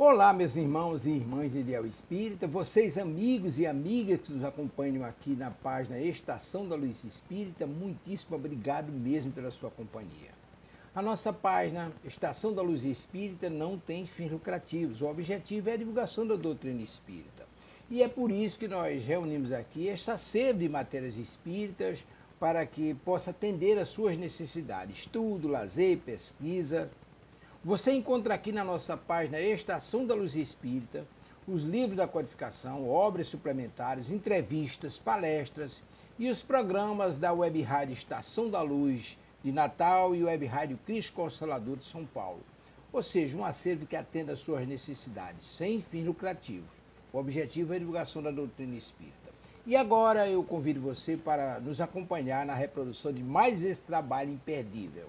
Olá, meus irmãos e irmãs de Ideal Espírita, vocês amigos e amigas que nos acompanham aqui na página Estação da Luz Espírita, muitíssimo obrigado mesmo pela sua companhia. A nossa página Estação da Luz Espírita não tem fins lucrativos, o objetivo é a divulgação da doutrina espírita. E é por isso que nós reunimos aqui esta sede de matérias espíritas para que possa atender às suas necessidades, estudo, lazer, pesquisa. Você encontra aqui na nossa página Estação da Luz Espírita os livros da codificação, obras suplementares, entrevistas, palestras e os programas da Web Rádio Estação da Luz de Natal e Web Rádio Cristo Consolador de São Paulo. Ou seja, um acervo que atenda às suas necessidades, sem fins lucrativos. O objetivo é a divulgação da doutrina espírita. E agora eu convido você para nos acompanhar na reprodução de mais esse trabalho imperdível.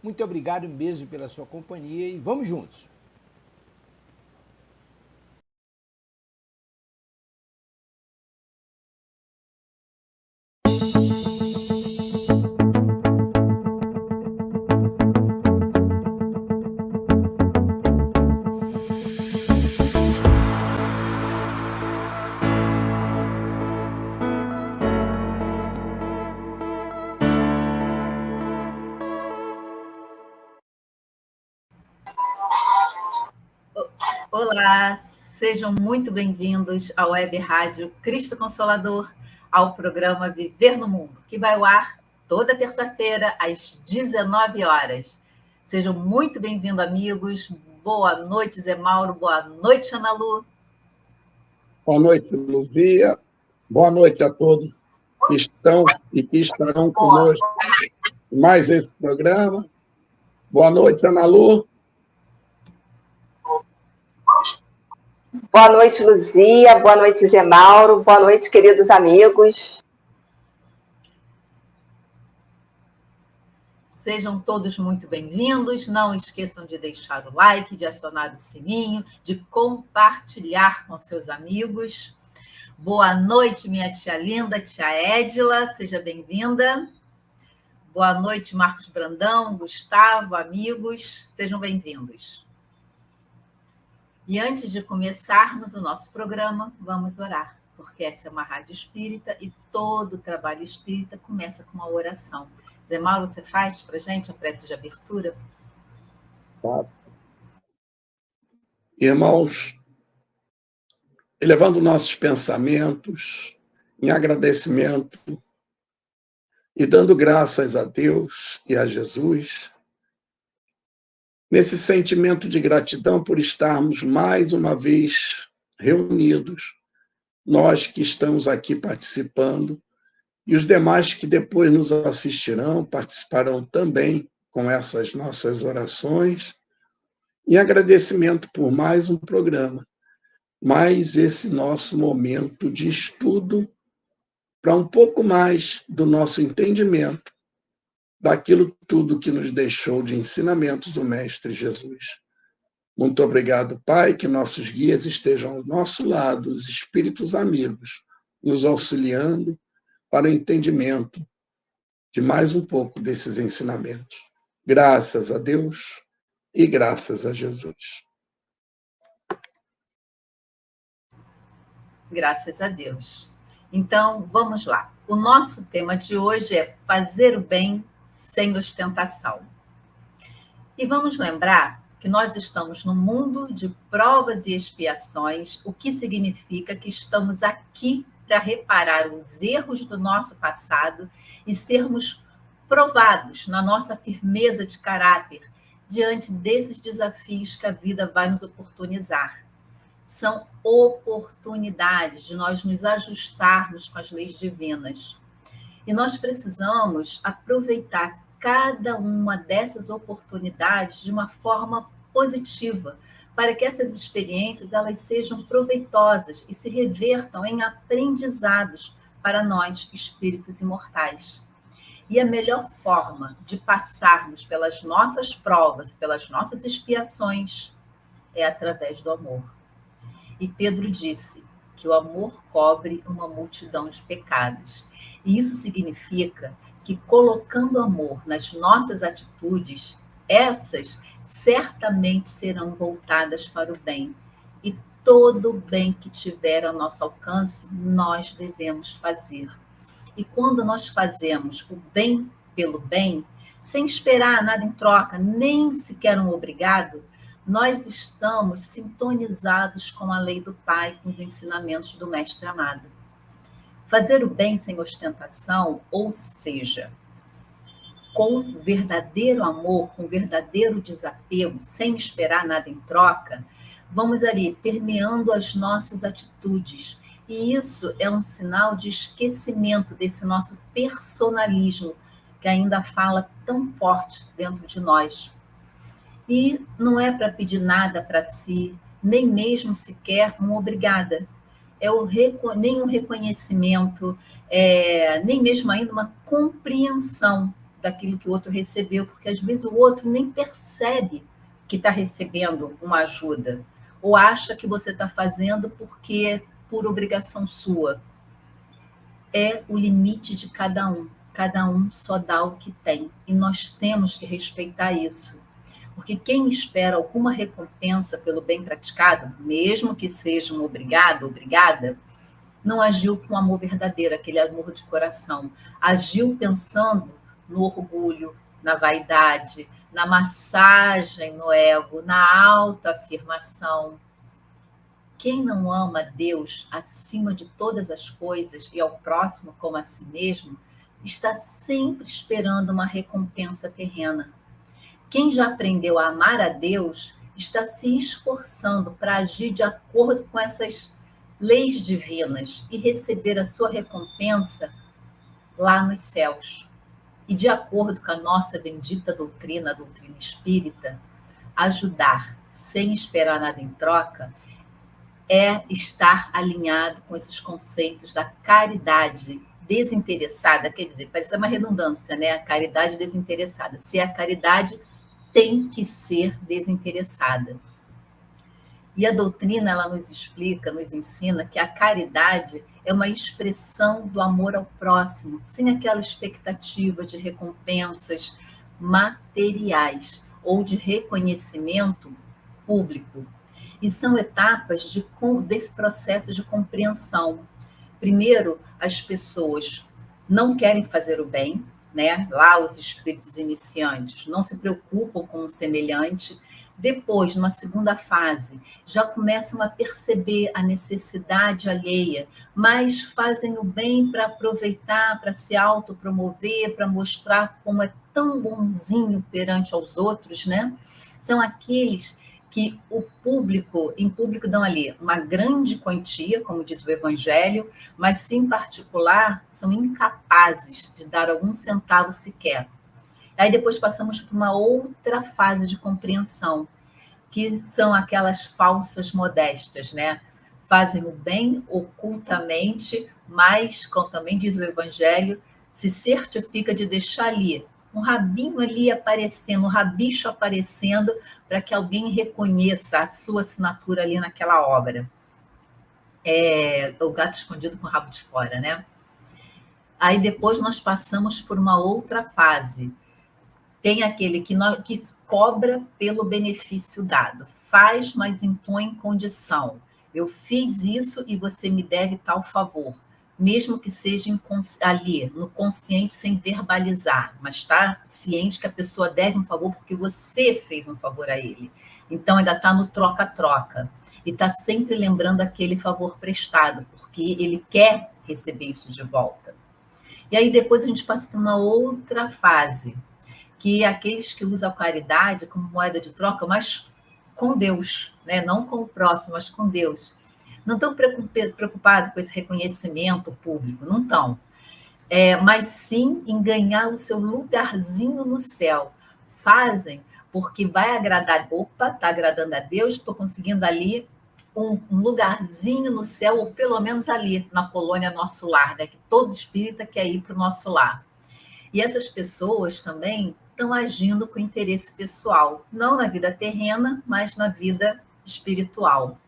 Muito obrigado mesmo pela sua companhia e vamos juntos! Olá, sejam muito bem-vindos à Web Rádio Cristo Consolador, ao programa Viver no Mundo, que vai ao ar toda terça-feira, às 19 horas. Sejam muito bem-vindos, amigos. Boa noite, Zé Mauro. Boa noite, Ana Lu. Boa noite, Luzia. Boa noite a todos que estão e que estarão conosco em mais esse programa. Boa noite, Ana Lu. Boa noite, Luzia. Boa noite, Zé Mauro. Boa noite, queridos amigos. Sejam todos muito bem-vindos. Não esqueçam de deixar o like, de acionar o sininho, de compartilhar com seus amigos. Boa noite, minha tia linda, tia Édila. Seja bem-vinda. Boa noite, Marcos Brandão, Gustavo, amigos. Sejam bem-vindos. E antes de começarmos o nosso programa, vamos orar, porque essa é uma rádio espírita e todo o trabalho espírita começa com uma oração. Zé Mauro, você faz para a gente a prece de abertura? Tá. Irmãos, elevando nossos pensamentos em agradecimento e dando graças a Deus e a Jesus, nesse sentimento de gratidão por estarmos mais uma vez reunidos, nós que estamos aqui participando, e os demais que depois nos assistirão, participarão também com essas nossas orações, em agradecimento por mais um programa, mais esse nosso momento de estudo, para um pouco mais do nosso entendimento daquilo tudo que nos deixou de ensinamentos do Mestre Jesus. Muito obrigado, Pai, que nossos guias estejam ao nosso lado, os espíritos amigos, nos auxiliando para o entendimento de mais um pouco desses ensinamentos. Graças a Deus e graças a Jesus. Graças a Deus. Então, vamos lá. O nosso tema de hoje é fazer o bem sem ostentação. E vamos lembrar que nós estamos num mundo de provas e expiações, o que significa que estamos aqui para reparar os erros do nosso passado e sermos provados na nossa firmeza de caráter diante desses desafios que a vida vai nos oportunizar. São oportunidades de nós nos ajustarmos com as leis divinas. E nós precisamos aproveitar cada uma dessas oportunidades de uma forma positiva, para que essas experiências elas sejam proveitosas e se revertam em aprendizados para nós, espíritos imortais. E a melhor forma de passarmos pelas nossas provas, pelas nossas expiações, é através do amor. E Pedro disse que o amor cobre uma multidão de pecados. E isso significa que, colocando amor nas nossas atitudes, essas certamente serão voltadas para o bem. todo o bem que tiver ao nosso alcance, nós devemos fazer. E quando nós fazemos o bem pelo bem, sem esperar nada em troca, nem sequer um obrigado, nós estamos sintonizados com a lei do Pai, com os ensinamentos do Mestre amado. Fazer o bem sem ostentação, ou seja, com verdadeiro amor, com verdadeiro desapego, sem esperar nada em troca, vamos ali permeando as nossas atitudes. E isso é um sinal de esquecimento desse nosso personalismo, que ainda fala tão forte dentro de nós. E não é para pedir nada para si, nem mesmo sequer uma obrigada. Nem um reconhecimento, nem mesmo ainda uma compreensão daquilo que o outro recebeu, porque às vezes o outro nem percebe que está recebendo uma ajuda, ou acha que você está fazendo porque é por obrigação sua. É o limite de cada um só dá o que tem, e nós temos que respeitar isso. Porque quem espera alguma recompensa pelo bem praticado, mesmo que seja um obrigado, obrigada, não agiu com amor verdadeiro, aquele amor de coração. Agiu pensando no orgulho, na vaidade, na massagem no ego, na autoafirmação. Quem não ama Deus acima de todas as coisas e ao próximo como a si mesmo, está sempre esperando uma recompensa terrena. Quem já aprendeu a amar a Deus está se esforçando para agir de acordo com essas leis divinas e receber a sua recompensa lá nos céus. E de acordo com a nossa bendita doutrina, a doutrina espírita, ajudar sem esperar nada em troca é estar alinhado com esses conceitos da caridade desinteressada, quer dizer, parece uma redundância, né? A caridade desinteressada. Se é a caridade, tem que ser desinteressada. E a doutrina, ela nos explica, nos ensina que a caridade é uma expressão do amor ao próximo, sem aquela expectativa de recompensas materiais ou de reconhecimento público. E são etapas desse processo de compreensão. Primeiro, as pessoas não querem fazer o bem, né? Lá os espíritos iniciantes não se preocupam com o semelhante. Depois, numa segunda fase, já começam a perceber a necessidade alheia, mas fazem o bem para aproveitar, para se autopromover, para mostrar como é tão bonzinho perante aos outros, né? São aqueles que em público dão ali uma grande quantia, como diz o Evangelho, mas se em particular são incapazes de dar algum centavo sequer. Aí depois passamos por uma outra fase de compreensão, que são aquelas falsas modéstias, né? Fazem o bem ocultamente, mas, como também diz o Evangelho, se certifica de deixar ali um rabinho ali aparecendo, um rabicho aparecendo, para que alguém reconheça a sua assinatura ali naquela obra. O gato escondido com o rabo de fora, né? Aí depois nós passamos por uma outra fase. Tem aquele que cobra pelo benefício dado. Faz, mas impõe condição. Eu fiz isso e você me deve tal favor. Mesmo que seja ali, no consciente, sem verbalizar, mas está ciente que a pessoa deve um favor porque você fez um favor a ele. Então, ainda está no troca-troca. E está sempre lembrando aquele favor prestado, porque ele quer receber isso de volta. E aí, depois, a gente passa por uma outra fase, que é aqueles que usam a caridade como moeda de troca, mas com Deus, né? Não com o próximo, mas com Deus. Não estão preocupados com esse reconhecimento público, não estão. Mas sim em ganhar o seu lugarzinho no céu. Fazem porque vai agradar. Opa, está agradando a Deus, estou conseguindo ali um lugarzinho no céu, ou pelo menos ali, na colônia Nosso Lar, né? Que todo espírita quer ir para o nosso lar. E essas pessoas também estão agindo com interesse pessoal, não na vida terrena, mas na vida espiritual.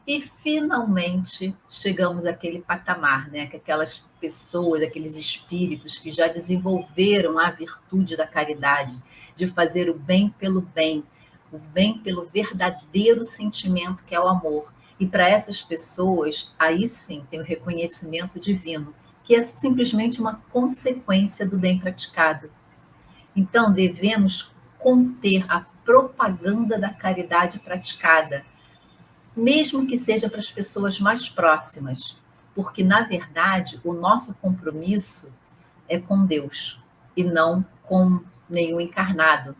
E, finalmente, chegamos àquele patamar, né? Que aquelas pessoas, aqueles espíritos que já desenvolveram a virtude da caridade, de fazer o bem pelo verdadeiro sentimento que é o amor. E para essas pessoas, aí sim tem o reconhecimento divino, que é simplesmente uma consequência do bem praticado. Então, devemos conter a propaganda da caridade praticada, mesmo que seja para as pessoas mais próximas, porque, na verdade, o nosso compromisso é com Deus e não com nenhum encarnado.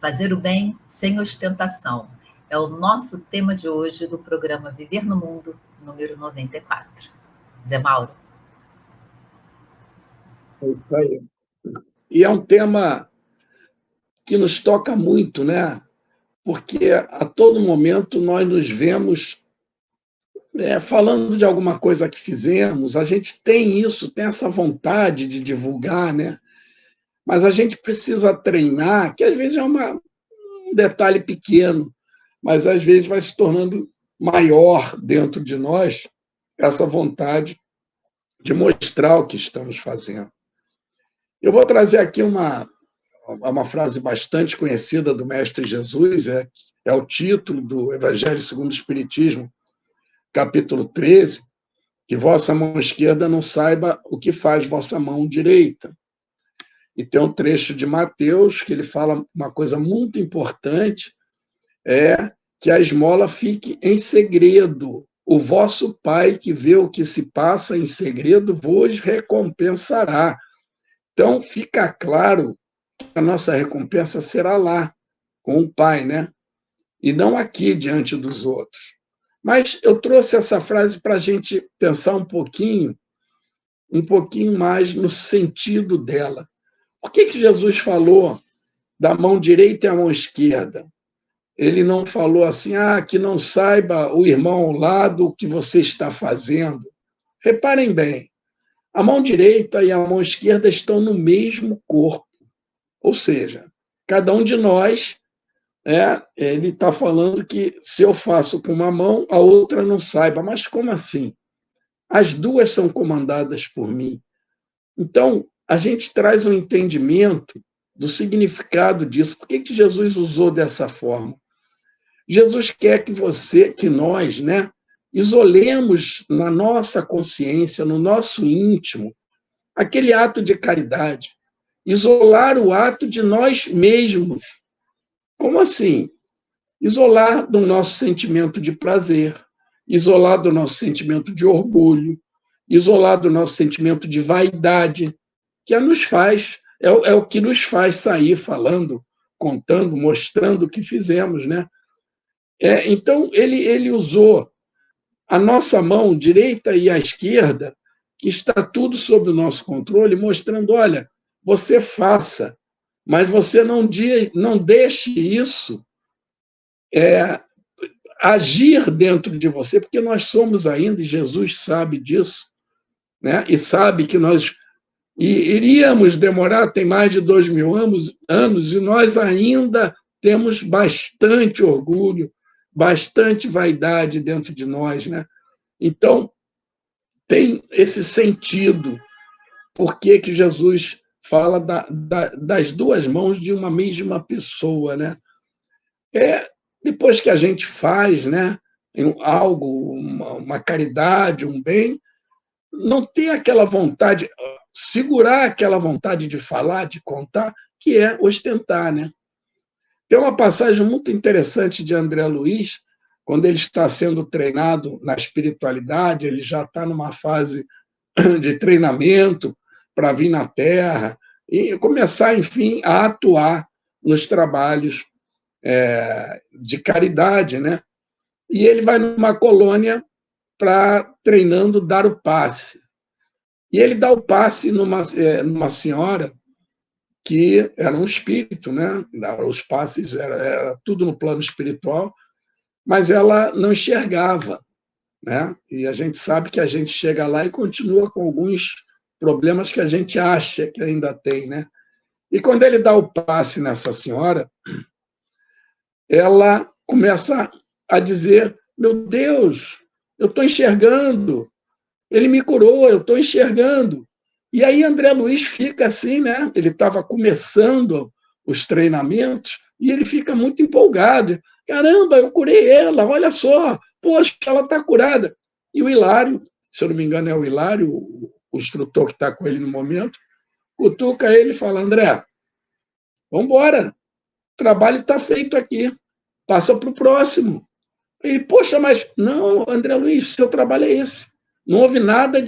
Fazer o bem sem ostentação é o nosso tema de hoje do programa Viver no Mundo, número 94. Zé Mauro. É isso aí. E é um tema que nos toca muito, né? Porque a todo momento nós nos vemos falando de alguma coisa que fizemos, a gente tem isso, tem essa vontade de divulgar, né? Mas a gente precisa treinar, que às vezes é um detalhe pequeno, mas às vezes vai se tornando maior dentro de nós essa vontade de mostrar o que estamos fazendo. Eu vou trazer aqui uma frase bastante conhecida do Mestre Jesus, é o título do Evangelho segundo o Espiritismo, capítulo 13, que vossa mão esquerda não saiba o que faz vossa mão direita. E tem um trecho de Mateus que ele fala uma coisa muito importante, que a esmola fique em segredo. O vosso Pai, que vê o que se passa em segredo, vos recompensará. Então, fica claro que a nossa recompensa será lá, com o Pai, né? E não aqui, diante dos outros. Mas eu trouxe essa frase para a gente pensar um pouquinho mais no sentido dela. Por que Jesus falou da mão direita e a mão esquerda? Ele não falou assim, que não saiba o irmão ao lado o que você está fazendo. Reparem bem, a mão direita e a mão esquerda estão no mesmo corpo. Ou seja, cada um de nós, ele está falando que se eu faço com uma mão, a outra não saiba. Mas como assim? As duas são comandadas por mim. Então, a gente traz um entendimento do significado disso. Por que Jesus usou dessa forma? Jesus quer que nós, isolemos na nossa consciência, no nosso íntimo, aquele ato de caridade. Isolar o ato de nós mesmos. Como assim? Isolar do nosso sentimento de prazer, isolar do nosso sentimento de orgulho, isolar do nosso sentimento de vaidade, que é o que nos faz sair falando, contando, mostrando o que fizemos, né? Então, ele usou a nossa mão direita e a esquerda, que está tudo sob o nosso controle, mostrando, olha, você faça, mas você não deixe isso agir dentro de você, porque nós somos ainda, e Jesus sabe disso, né? E sabe que nós iríamos demorar, tem mais de 2000 anos, e nós ainda temos bastante orgulho, bastante vaidade dentro de nós, né? Então, tem esse sentido. Por que Jesus fala das duas mãos de uma mesma pessoa, né? Depois que a gente faz, né, algo, uma caridade, um bem, não ter aquela vontade, segurar aquela vontade de falar, de contar, que é ostentar, né? Tem uma passagem muito interessante de André Luiz, quando ele está sendo treinado na espiritualidade, ele já está numa fase de treinamento para vir na Terra e começar, enfim, a atuar nos trabalhos de caridade, né? E ele vai numa colônia treinando dar o passe. E ele dá o passe numa senhora que era um espírito, né? Os passes era tudo no plano espiritual, mas ela não enxergava, né? E a gente sabe que a gente chega lá e continua com alguns problemas que a gente acha que ainda tem, né? E quando ele dá o passe nessa senhora, ela começa a dizer, meu Deus, eu estou enxergando, ele me curou, eu estou enxergando. E aí André Luiz fica assim, né? Ele estava começando os treinamentos, e ele fica muito empolgado. Caramba, eu curei ela, olha só, poxa, ela está curada. E o Hilário, se eu não me engano é o Hilário, o instrutor que está com ele no momento, cutuca ele e fala, André, vamos embora, o trabalho está feito aqui, passa para o próximo. Ele, poxa, mas não, André Luiz, seu trabalho é esse. Não houve nada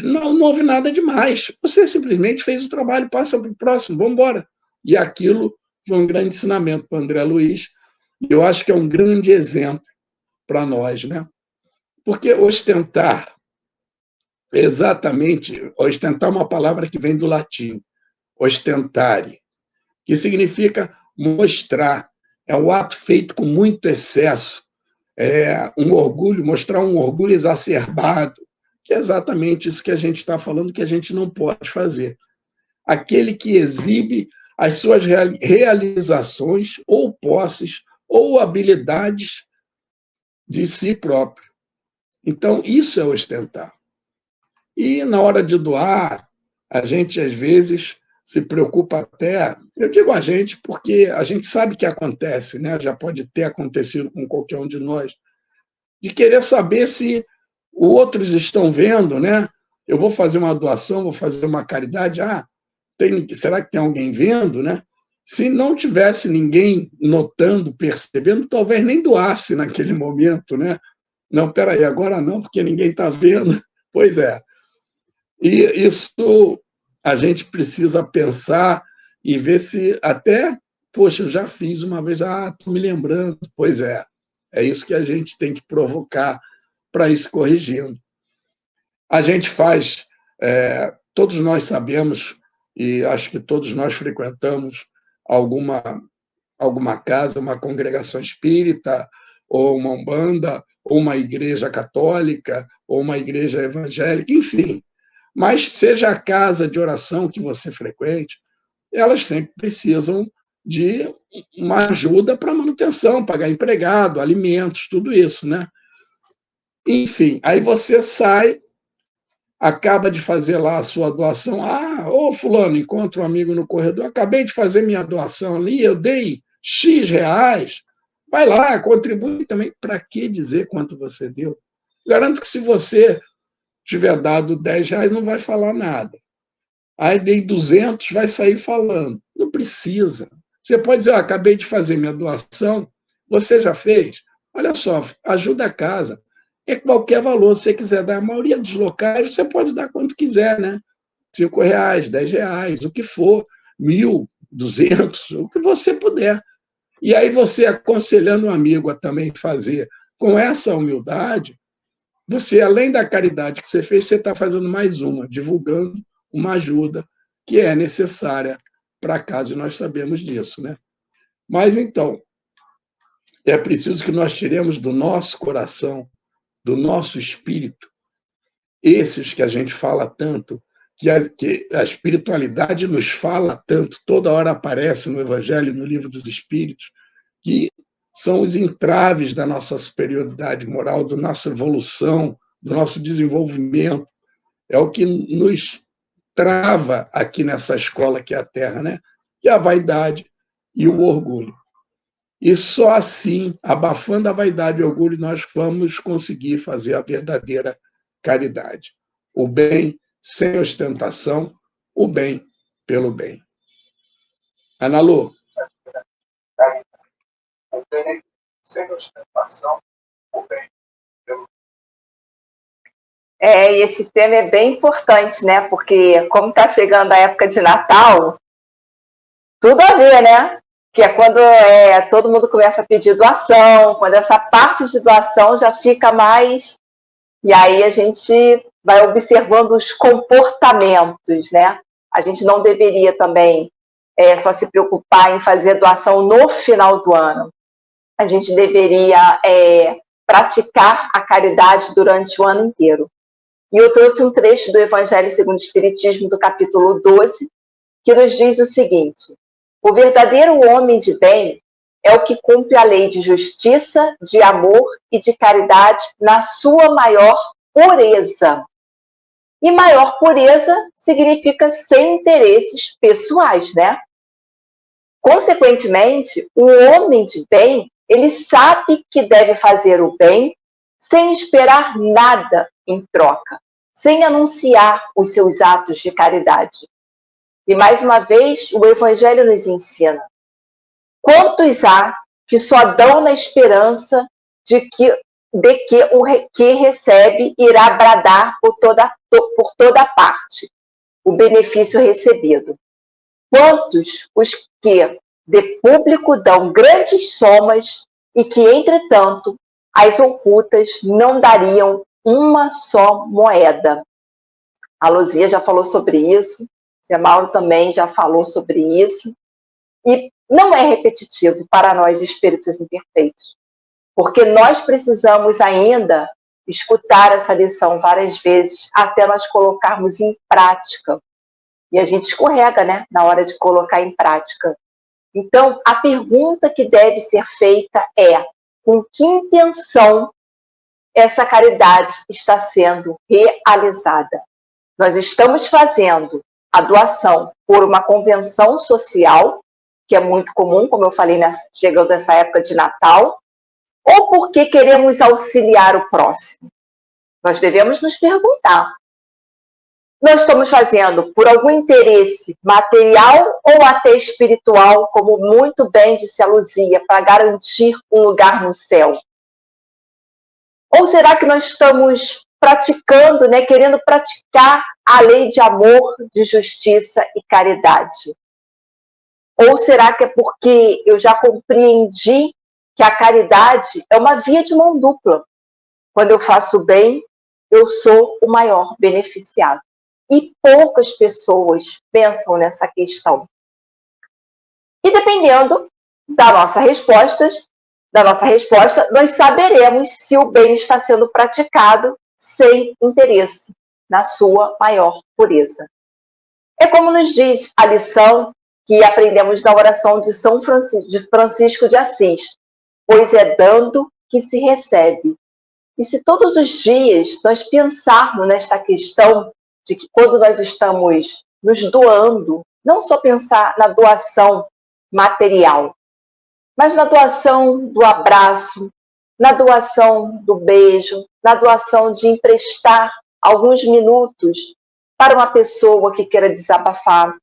não houve nada demais. Você simplesmente fez o trabalho, passa para o próximo, vamos embora. E aquilo foi um grande ensinamento para o André Luiz, e eu acho que é um grande exemplo para nós, né? Porque ostentar, ostentar é uma palavra que vem do latim, ostentare, que significa mostrar, é um ato feito com muito excesso, é um orgulho, mostrar um orgulho exacerbado, que é exatamente isso que a gente está falando, que a gente não pode fazer. Aquele que exibe as suas realizações, ou posses, ou habilidades de si próprio. Então, isso é ostentar. E na hora de doar, a gente, às vezes, se preocupa até, eu digo a gente porque a gente sabe que acontece, né? Já pode ter acontecido com qualquer um de nós, de querer saber se outros estão vendo, né? Eu vou fazer uma doação, vou fazer uma caridade, será que tem alguém vendo, né? Se não tivesse ninguém notando, percebendo, talvez nem doasse naquele momento, né? Não, peraí, agora não, porque ninguém está vendo. Pois é. E isso a gente precisa pensar e ver se até, poxa, eu já fiz uma vez, estou me lembrando. Pois é isso que a gente tem que provocar para ir se corrigindo. A gente faz, todos nós sabemos, e acho que todos nós frequentamos alguma casa, uma congregação espírita, ou uma umbanda, ou uma igreja católica, ou uma igreja evangélica, enfim. Mas seja a casa de oração que você frequente, elas sempre precisam de uma ajuda para manutenção, pagar empregado, alimentos, tudo isso, né? Enfim, aí você sai, acaba de fazer lá a sua doação. Fulano, encontra um amigo no corredor, acabei de fazer minha doação ali, eu dei X reais, vai lá, contribui também. Para que dizer quanto você deu? Garanto que se você tiver dado 10 reais, não vai falar nada. Aí dei 200, vai sair falando. Não precisa. Você pode dizer, acabei de fazer minha doação, você já fez? Olha só, ajuda a casa. É qualquer valor, se você quiser dar. A maioria dos locais, você pode dar quanto quiser, né? 5 reais, 10 reais, o que for, 1.000, 200, o que você puder. E aí você aconselhando um amigo a também fazer com essa humildade, você, além da caridade que você fez, você está fazendo mais uma, divulgando uma ajuda que é necessária para casa, e nós sabemos disso, né? Mas, então, é preciso que nós tiremos do nosso coração, do nosso espírito, esses que a gente fala tanto, que a espiritualidade nos fala tanto, toda hora aparece no Evangelho, no Livro dos Espíritos, que são os entraves da nossa superioridade moral, da nossa evolução, do nosso desenvolvimento. É o que nos trava aqui nessa escola que é a Terra, né? Que é a vaidade e o orgulho. E só assim, abafando a vaidade e o orgulho, nós vamos conseguir fazer a verdadeira caridade. O bem sem ostentação, o bem pelo bem. Ana Lu. O bem sem ostentação, o bem pelo bem. E esse tema é bem importante, né? Porque como está chegando a época de Natal, tudo a ver, né? Que é quando todo mundo começa a pedir doação, quando essa parte de doação já fica mais... E aí a gente vai observando os comportamentos, né? A gente não deveria também só se preocupar em fazer doação no final do ano. A gente deveria praticar a caridade durante o ano inteiro. E eu trouxe um trecho do Evangelho segundo o Espiritismo, do capítulo 12, que nos diz o seguinte: o verdadeiro homem de bem é o que cumpre a lei de justiça, de amor e de caridade na sua maior pureza. E maior pureza significa sem interesses pessoais, né? Consequentemente, o homem de bem, ele sabe que deve fazer o bem sem esperar nada em troca, sem anunciar os seus atos de caridade. E mais uma vez, o Evangelho nos ensina: quantos há que só dão na esperança de que o que recebe irá bradar por toda parte o benefício recebido. Quantos os que de público dão grandes somas e que, entretanto, as ocultas não dariam uma só moeda. A Luzia já falou sobre isso, Zé Mauro também já falou sobre isso, e não é repetitivo para nós espíritos imperfeitos, porque nós precisamos ainda escutar essa lição várias vezes até nós colocarmos em prática. E a gente escorrega, né, na hora de colocar em prática. Então, a pergunta que deve ser feita é: com que intenção essa caridade está sendo realizada? Nós estamos fazendo a doação por uma convenção social, que é muito comum, como eu falei, chegando nessa época de Natal, ou porque queremos auxiliar o próximo? Nós devemos nos perguntar: nós estamos fazendo por algum interesse material ou até espiritual, como muito bem disse a Luzia, para garantir um lugar no céu? Ou será que nós estamos praticando, né, querendo praticar a lei de amor, de justiça e caridade? Ou será que é porque eu já compreendi que a caridade é uma via de mão dupla? Quando eu faço o bem, eu sou o maior beneficiado. E poucas pessoas pensam nessa questão. E dependendo da nossa resposta, nós saberemos se o bem está sendo praticado sem interesse, na sua maior pureza. É como nos diz a lição que aprendemos na oração de São Francisco de Assis: pois é dando que se recebe. E se todos os dias nós pensarmos nesta questão de que quando nós estamos nos doando, não só pensar na doação material, mas na doação do abraço, na doação do beijo, na doação de emprestar alguns minutos para uma pessoa que queira desabafar.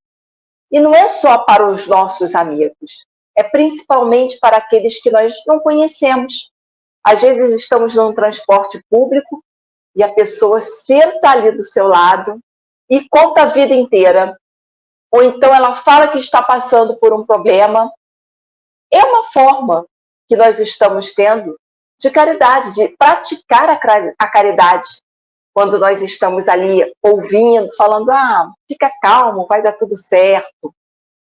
E não é só para os nossos amigos, é principalmente para aqueles que nós não conhecemos. Às vezes estamos num transporte público e a pessoa senta ali do seu lado e conta a vida inteira. Ou então ela fala que está passando por um problema. É uma forma que nós estamos tendo de caridade, de praticar a caridade. Quando nós estamos ali ouvindo, falando: fica calmo, vai dar tudo certo.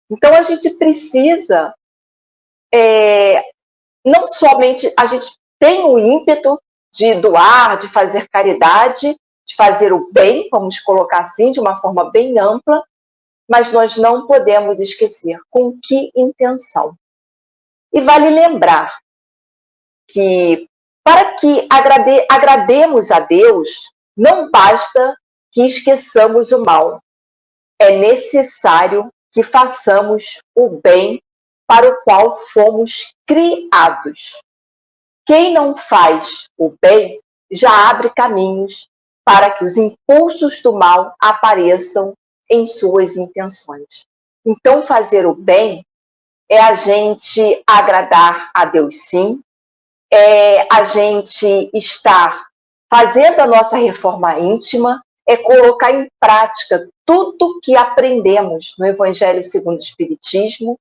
Então a gente precisa, não somente, a gente tem o ímpeto de doar, de fazer caridade, de fazer o bem, vamos colocar assim, de uma forma bem ampla, mas nós não podemos esquecer com que intenção. E vale lembrar que para que agrademos a Deus, não basta que esqueçamos o mal. É necessário que façamos o bem para o qual fomos criados. Quem não faz o bem já abre caminhos para que os impulsos do mal apareçam em suas intenções. Então, fazer o bem é a gente agradar a Deus, sim, é a gente estar fazendo a nossa reforma íntima, é colocar em prática tudo que aprendemos no Evangelho segundo o Espiritismo.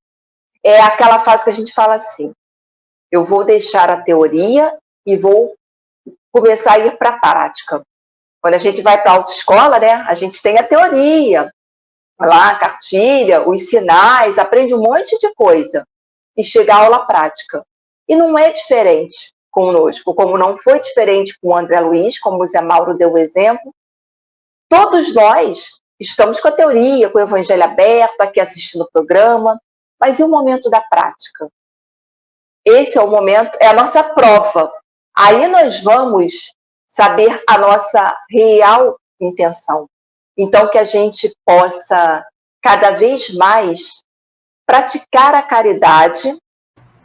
É aquela fase que a gente fala assim: eu vou deixar a teoria e vou começar a ir para a prática. Quando a gente vai para a autoescola, né, a gente tem a teoria, lá a cartilha, os sinais, aprende um monte de coisa. E chega a aula prática. E não é diferente conosco, como não foi diferente com o André Luiz, como o Zé Mauro deu o exemplo. Todos nós estamos com a teoria, com o Evangelho aberto, aqui assistindo o programa, mas e o momento da prática? Esse é o momento, é a nossa prova. Aí nós vamos saber a nossa real intenção. Então, que a gente possa, cada vez mais, praticar a caridade,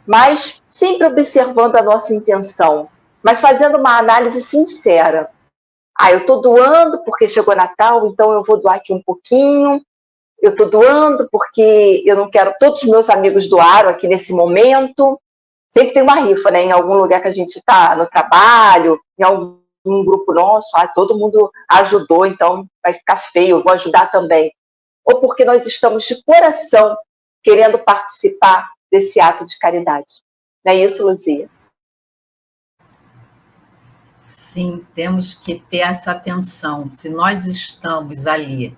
mas sempre observando a nossa intenção, mas fazendo uma análise sincera. Eu estou doando porque chegou Natal, então eu vou doar aqui um pouquinho. Eu estou doando porque eu não quero... Todos os meus amigos doaram aqui nesse momento. Sempre tem uma rifa, né? Em algum lugar que a gente está, no trabalho, em algum grupo nosso, todo mundo ajudou, então vai ficar feio, eu vou ajudar também. Ou porque nós estamos de coração querendo participar desse ato de caridade. Não é isso, Luzia? Sim, temos que ter essa atenção. Se nós estamos ali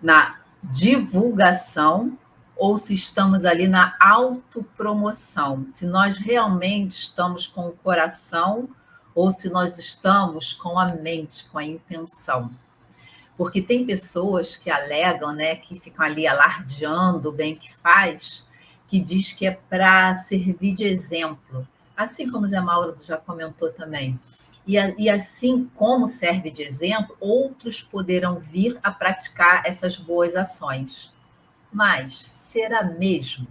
na divulgação ou se estamos ali na autopromoção, se nós realmente estamos com o coração ou se nós estamos com a mente, com a intenção. Porque tem pessoas que alegam, né, que ficam ali alardeando o bem que faz, que diz que é para servir de exemplo. Assim como o Zé Mauro já comentou também. E assim como serve de exemplo, outros poderão vir a praticar essas boas ações. Mas será mesmo?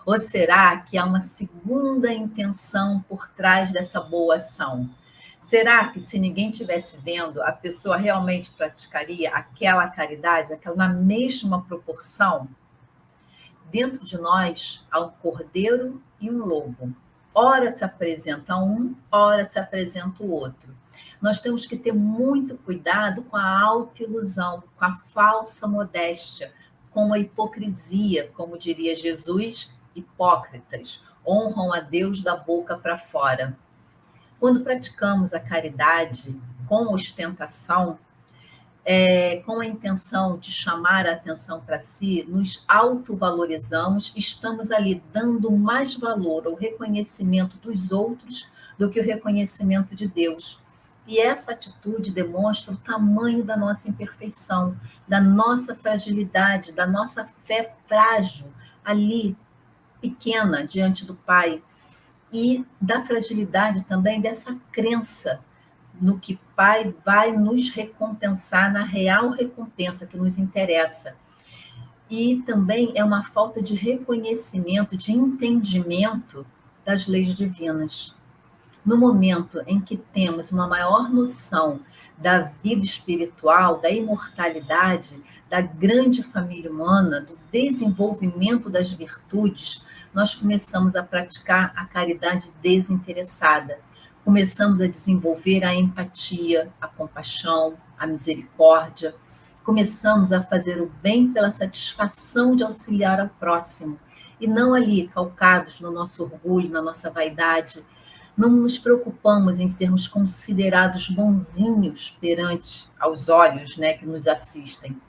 Ou será que há uma segunda intenção por trás dessa boa ação? Será que se ninguém estivesse vendo, a pessoa realmente praticaria aquela caridade, aquela na mesma proporção? Dentro de nós há um cordeiro e um lobo. Ora se apresenta um, ora se apresenta o outro. Nós temos que ter muito cuidado com a autoilusão, com a falsa modéstia, com a hipocrisia, como diria Jesus, hipócritas, honram a Deus da boca para fora. Quando praticamos a caridade com ostentação, com a intenção de chamar a atenção para si, nos autovalorizamos, estamos ali dando mais valor ao reconhecimento dos outros do que o reconhecimento de Deus. E essa atitude demonstra o tamanho da nossa imperfeição, da nossa fragilidade, da nossa fé frágil, ali, pequena, diante do Pai, e da fragilidade também dessa crença no que Pai vai nos recompensar, na real recompensa que nos interessa. E também é uma falta de reconhecimento, de entendimento das leis divinas. No momento em que temos uma maior noção da vida espiritual, da imortalidade, da grande família humana, do desenvolvimento das virtudes, nós começamos a praticar a caridade desinteressada. Começamos a desenvolver a empatia, a compaixão, a misericórdia. Começamos a fazer o bem pela satisfação de auxiliar ao próximo, e não ali calcados no nosso orgulho, na nossa vaidade. Não nos preocupamos em sermos considerados bonzinhos perante aos olhos, né, que nos assistem.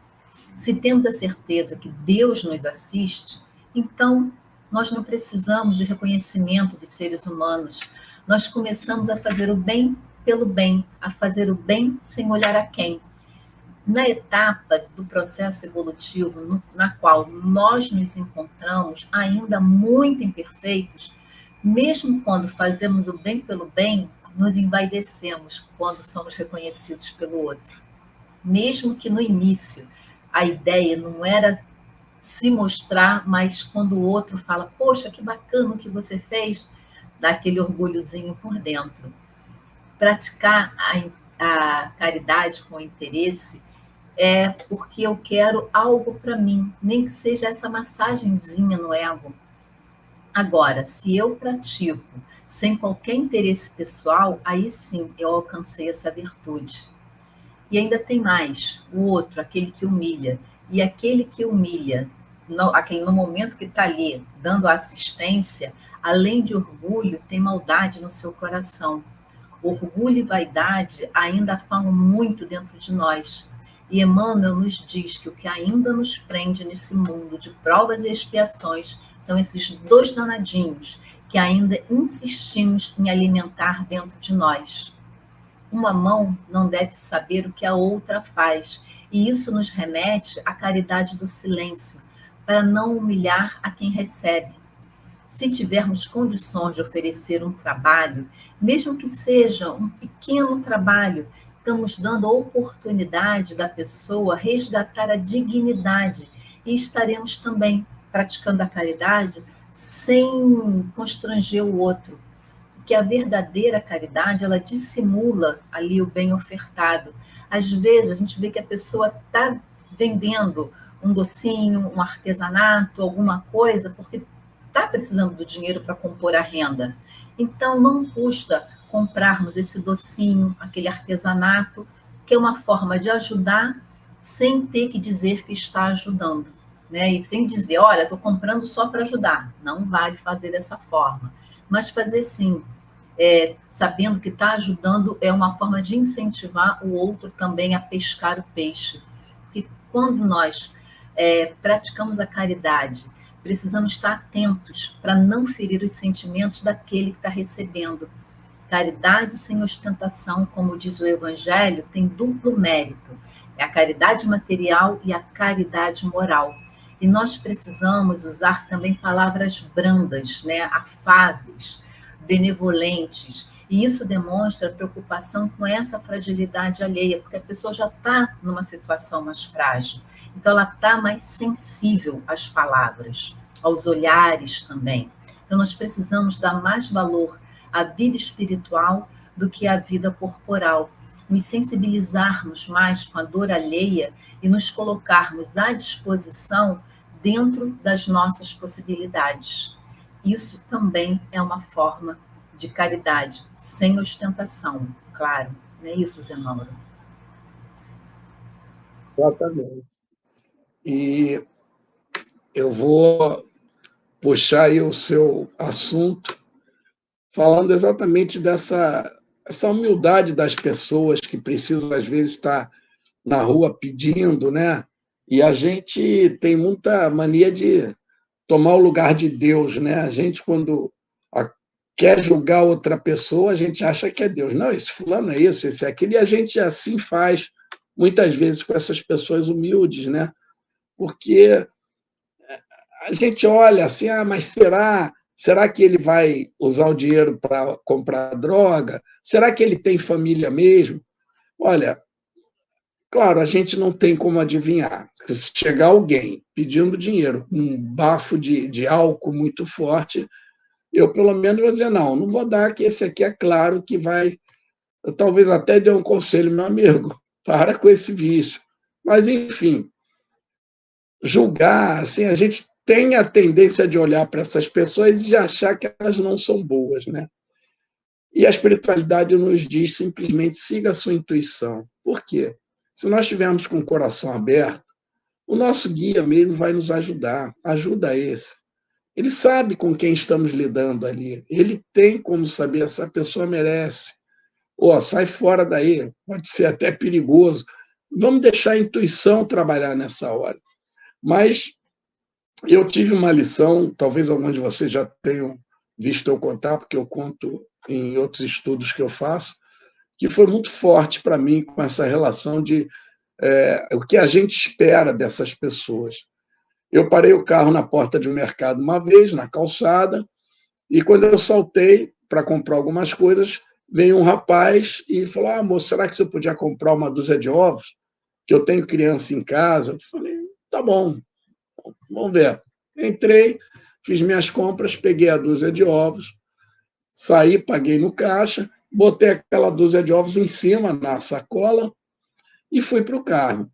Se temos a certeza que Deus nos assiste, então nós não precisamos de reconhecimento dos seres humanos. Nós começamos a fazer o bem pelo bem, a fazer o bem sem olhar a quem. Na etapa do processo evolutivo na qual nós nos encontramos, ainda muito imperfeitos, mesmo quando fazemos o bem pelo bem, nos envaidecemos quando somos reconhecidos pelo outro. Mesmo que no início a ideia não era se mostrar, mas quando o outro fala, poxa, que bacana o que você fez, dá aquele orgulhozinho por dentro. Praticar a caridade com interesse é porque eu quero algo para mim, nem que seja essa massagenzinha no ego. Agora, se eu pratico sem qualquer interesse pessoal, aí sim eu alcancei essa virtude. E ainda tem mais, o outro, aquele que humilha. E aquele que humilha, aquele no momento que está ali dando assistência, além de orgulho, tem maldade no seu coração. Orgulho e vaidade ainda falam muito dentro de nós. E Emmanuel nos diz que o que ainda nos prende nesse mundo de provas e expiações são esses dois danadinhos que ainda insistimos em alimentar dentro de nós. Uma mão não deve saber o que a outra faz, e isso nos remete à caridade do silêncio, para não humilhar a quem recebe. Se tivermos condições de oferecer um trabalho, mesmo que seja um pequeno trabalho, estamos dando a oportunidade da pessoa resgatar a dignidade e estaremos também praticando a caridade sem constranger o outro. Que a verdadeira caridade, ela dissimula ali o bem ofertado. Às vezes, a gente vê que a pessoa está vendendo um docinho, um artesanato, alguma coisa, porque está precisando do dinheiro para compor a renda. Então, não custa comprarmos esse docinho, aquele artesanato, que é uma forma de ajudar sem ter que dizer que está ajudando, né? E sem dizer, olha, estou comprando só para ajudar. Não vale fazer dessa forma. Mas fazer sim, sabendo que está ajudando, é uma forma de incentivar o outro também a pescar o peixe. Porque quando nós praticamos a caridade, precisamos estar atentos para não ferir os sentimentos daquele que está recebendo. Caridade sem ostentação, como diz o Evangelho, tem duplo mérito. É a caridade material e a caridade moral. E nós precisamos usar também palavras brandas, né? Afáveis, benevolentes. E isso demonstra preocupação com essa fragilidade alheia, porque a pessoa já está numa situação mais frágil. Então, ela está mais sensível às palavras, aos olhares também. Então, nós precisamos dar mais valor à vida espiritual do que à vida corporal. Nos sensibilizarmos mais com a dor alheia e nos colocarmos à disposição dentro das nossas possibilidades. Isso também é uma forma de caridade, sem ostentação, claro. Não é isso, Zé Mauro? Exatamente. E eu vou puxar aí o seu assunto, falando exatamente essa humildade das pessoas que precisam, às vezes, estar na rua pedindo, né? E a gente tem muita mania de tomar o lugar de Deus, né? A gente, quando quer julgar outra pessoa, a gente acha que é Deus. Não, esse fulano é isso, esse é aquilo, e a gente assim faz, muitas vezes, com essas pessoas humildes, né? Porque a gente olha assim, mas será que ele vai usar o dinheiro para comprar droga? Será que ele tem família mesmo? Olha, claro, a gente não tem como adivinhar. Se chegar alguém pedindo dinheiro, um bafo de álcool muito forte, eu, pelo menos, vou dizer, não vou dar, que esse aqui é claro que vai... Eu talvez até dê um conselho, meu amigo, para com esse vício. Mas, enfim, julgar, assim, a gente tem a tendência de olhar para essas pessoas e de achar que elas não são boas, né? E a espiritualidade nos diz simplesmente siga a sua intuição. Por quê? Se nós estivermos com o coração aberto, o nosso guia mesmo vai nos ajudar. Ajuda esse. Ele sabe com quem estamos lidando ali. Ele tem como saber, essa pessoa merece. Sai fora daí, pode ser até perigoso. Vamos deixar a intuição trabalhar nessa hora. Mas eu tive uma lição, talvez alguns de vocês já tenham visto eu contar, porque eu conto em outros estudos que eu faço, que foi muito forte para mim com essa relação de o que a gente espera dessas pessoas. Eu parei o carro na porta de um mercado uma vez, na calçada, e quando eu saltei para comprar algumas coisas, veio um rapaz e falou, moço, será que você podia comprar uma dúzia de ovos? Que eu tenho criança em casa. Eu falei, tá bom, vamos ver. Entrei, fiz minhas compras, peguei a dúzia de ovos, saí, paguei no caixa, botei aquela dúzia de ovos em cima, na sacola, e fui para o carro.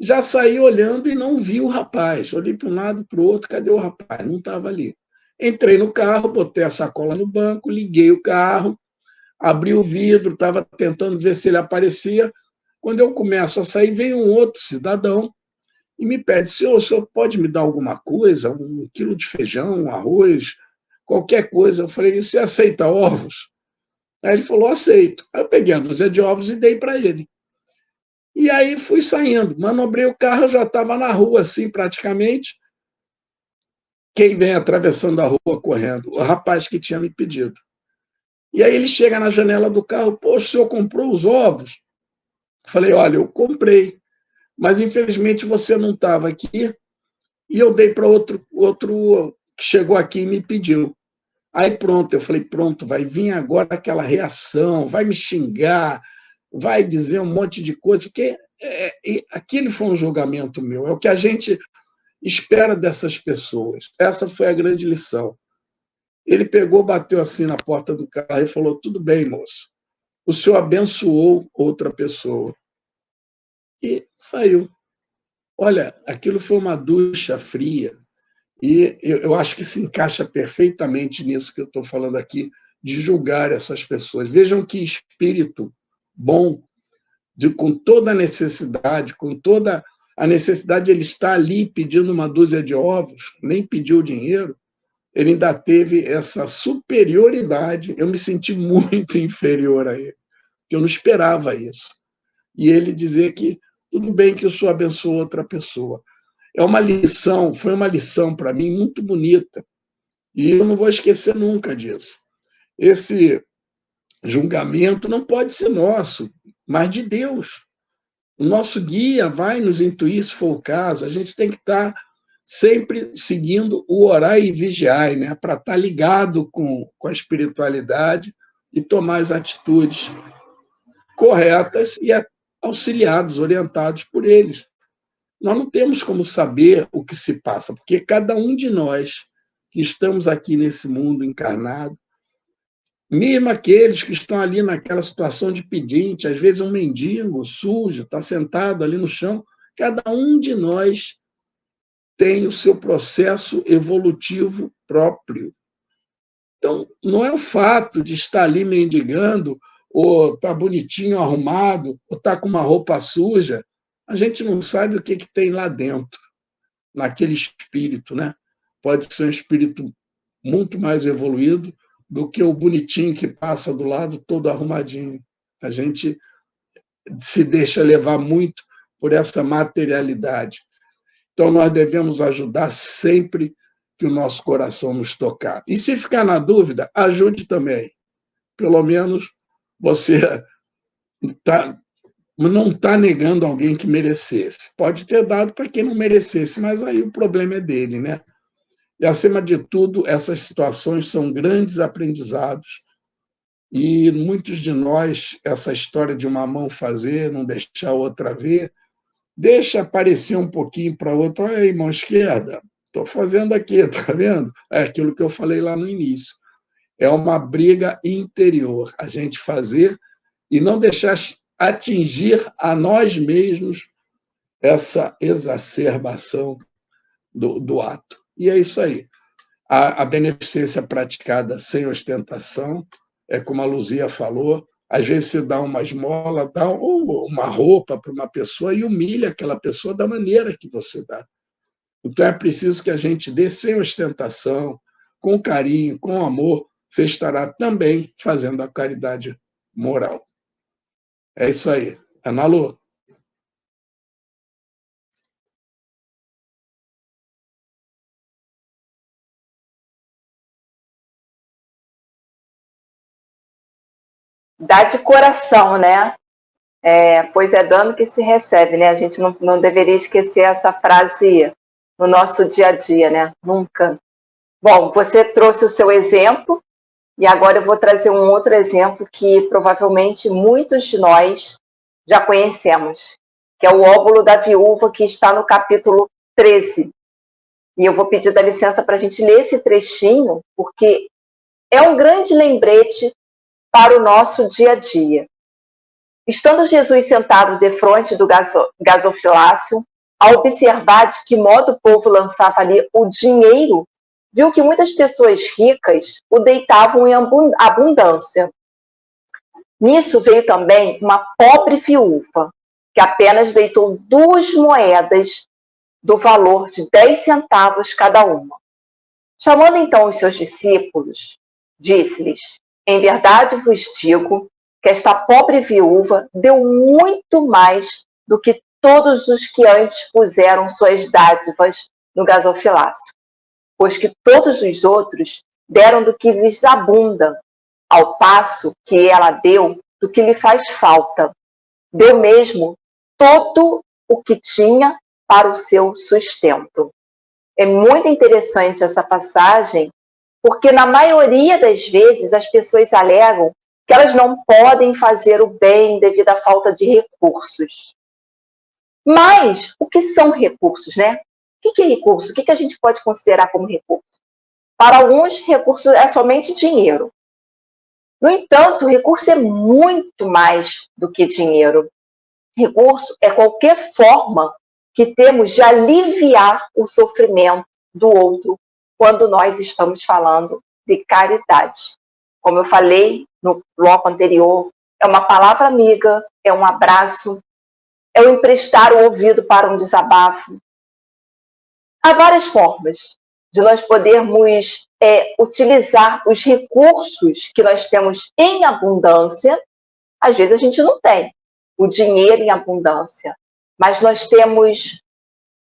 Já saí olhando e não vi o rapaz. Olhei para um lado, para o outro, cadê o rapaz? Não estava ali. Entrei no carro, botei a sacola no banco, liguei o carro, abri o vidro, estava tentando ver se ele aparecia. Quando eu começo a sair, vem um outro cidadão e me pede, o senhor pode me dar alguma coisa? 1 quilo de feijão, um arroz, qualquer coisa. Eu falei, você aceita ovos? Aí ele falou, aceito. Aí eu peguei a dúzia de ovos e dei para ele. E aí fui saindo, manobrei o carro, já estava na rua, assim, praticamente. Quem vem atravessando a rua correndo? O rapaz que tinha me pedido. E aí ele chega na janela do carro, o senhor comprou os ovos? Falei, olha, eu comprei, mas infelizmente você não estava aqui e eu dei para outro que chegou aqui e me pediu. Aí pronto, eu falei, pronto, vai vir agora aquela reação, vai me xingar, vai dizer um monte de coisa, porque aquele foi um julgamento meu, é o que a gente espera dessas pessoas. Essa foi a grande lição. Ele pegou, bateu assim na porta do carro e falou: tudo bem, moço, o senhor abençoou outra pessoa. E saiu. Olha, aquilo foi uma ducha fria, e eu acho que se encaixa perfeitamente nisso que eu estou falando aqui, de julgar essas pessoas. Vejam que espírito bom, com toda a necessidade, com toda a necessidade, ele está ali pedindo uma dúzia de ovos, nem pediu dinheiro, ele ainda teve essa superioridade. Eu me senti muito inferior a ele, porque eu não esperava isso. E ele dizer que tudo bem que o senhor abençoou outra pessoa. É uma lição, foi uma lição para mim muito bonita, e eu não vou esquecer nunca disso. Esse julgamento não pode ser nosso, mas de Deus. O nosso guia vai nos intuir, se for o caso. A gente tem que estar sempre seguindo o orar e vigiar, né? Para estar ligado com a espiritualidade e tomar as atitudes corretas e auxiliados, orientados por eles. Nós não temos como saber o que se passa, porque cada um de nós que estamos aqui nesse mundo encarnado, mesmo aqueles que estão ali naquela situação de pedinte, às vezes um mendigo sujo, está sentado ali no chão, cada um de nós tem o seu processo evolutivo próprio. Então, não é o fato de estar ali mendigando, ou estar bonitinho, arrumado, ou estar com uma roupa suja. A gente não sabe o que tem lá dentro, naquele espírito, né? Pode ser um espírito muito mais evoluído do que o bonitinho que passa do lado todo arrumadinho. A gente se deixa levar muito por essa materialidade. Então, nós devemos ajudar sempre que o nosso coração nos tocar. E se ficar na dúvida, ajude também. Pelo menos você não está negando alguém que merecesse. Pode ter dado para quem não merecesse, mas aí o problema é dele, né? E, acima de tudo, essas situações são grandes aprendizados. E muitos de nós, essa história de uma mão fazer, não deixar a outra ver, deixa aparecer um pouquinho para o outro. Olha aí, mão esquerda, estou fazendo aqui, está vendo? É aquilo que eu falei lá no início. É uma briga interior, a gente fazer e não deixar atingir a nós mesmos essa exacerbação do ato. E é isso aí. A beneficência praticada sem ostentação, é como a Luzia falou, às vezes você dá uma esmola, dá uma roupa para uma pessoa e humilha aquela pessoa da maneira que você dá. Então é preciso que a gente dê sem ostentação, com carinho, com amor, você estará também fazendo a caridade moral. É isso aí. Ana Lu. Dá de coração, né? Pois é dando que se recebe, né? A gente não deveria esquecer essa frase no nosso dia a dia, né? Nunca. Bom, você trouxe o seu exemplo e agora eu vou trazer um outro exemplo que provavelmente muitos de nós já conhecemos, que é o óbolo da viúva, que está no capítulo 13. E eu vou pedir da licença para a gente ler esse trechinho, porque é um grande lembrete para o nosso dia a dia. Estando Jesus sentado defronte do gasofilácio, ao observar de que modo o povo lançava ali o dinheiro, viu que muitas pessoas ricas o deitavam em abundância. Nisso veio também uma pobre viúva, que apenas deitou 2 moedas do valor de 10 centavos cada uma. Chamando então os seus discípulos, disse-lhes: em verdade vos digo que esta pobre viúva deu muito mais do que todos os que antes puseram suas dádivas no gasofilácio, pois que todos os outros deram do que lhes abunda, ao passo que ela deu do que lhe faz falta. Deu mesmo todo o que tinha para o seu sustento. É muito interessante essa passagem, porque na maioria das vezes as pessoas alegam que elas não podem fazer o bem devido à falta de recursos. Mas o que são recursos, né? O que é recurso? O que a gente pode considerar como recurso? Para alguns, recurso é somente dinheiro. No entanto, recurso é muito mais do que dinheiro. Recurso é qualquer forma que temos de aliviar o sofrimento do outro quando nós estamos falando de caridade. Como eu falei no bloco anterior, é uma palavra amiga, é um abraço, é o emprestar o ouvido para um desabafo. Há várias formas de nós podermos utilizar os recursos que nós temos em abundância. Às vezes a gente não tem o dinheiro em abundância, mas nós temos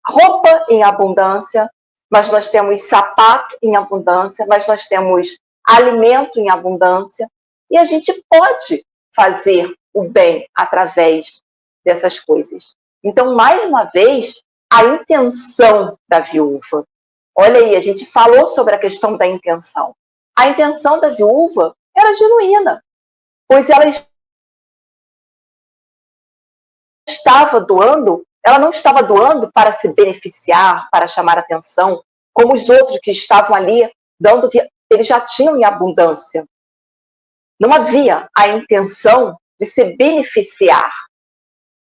roupa em abundância, mas nós temos sapato em abundância, mas nós temos alimento em abundância, e a gente pode fazer o bem através dessas coisas. Então, mais uma vez, a intenção da viúva. Olha aí, a gente falou sobre a questão da intenção. A intenção da viúva era genuína, pois ela estava doando, ela não estava doando para se beneficiar, para chamar atenção, como os outros que estavam ali, dando que eles já tinham em abundância. Não havia a intenção de se beneficiar.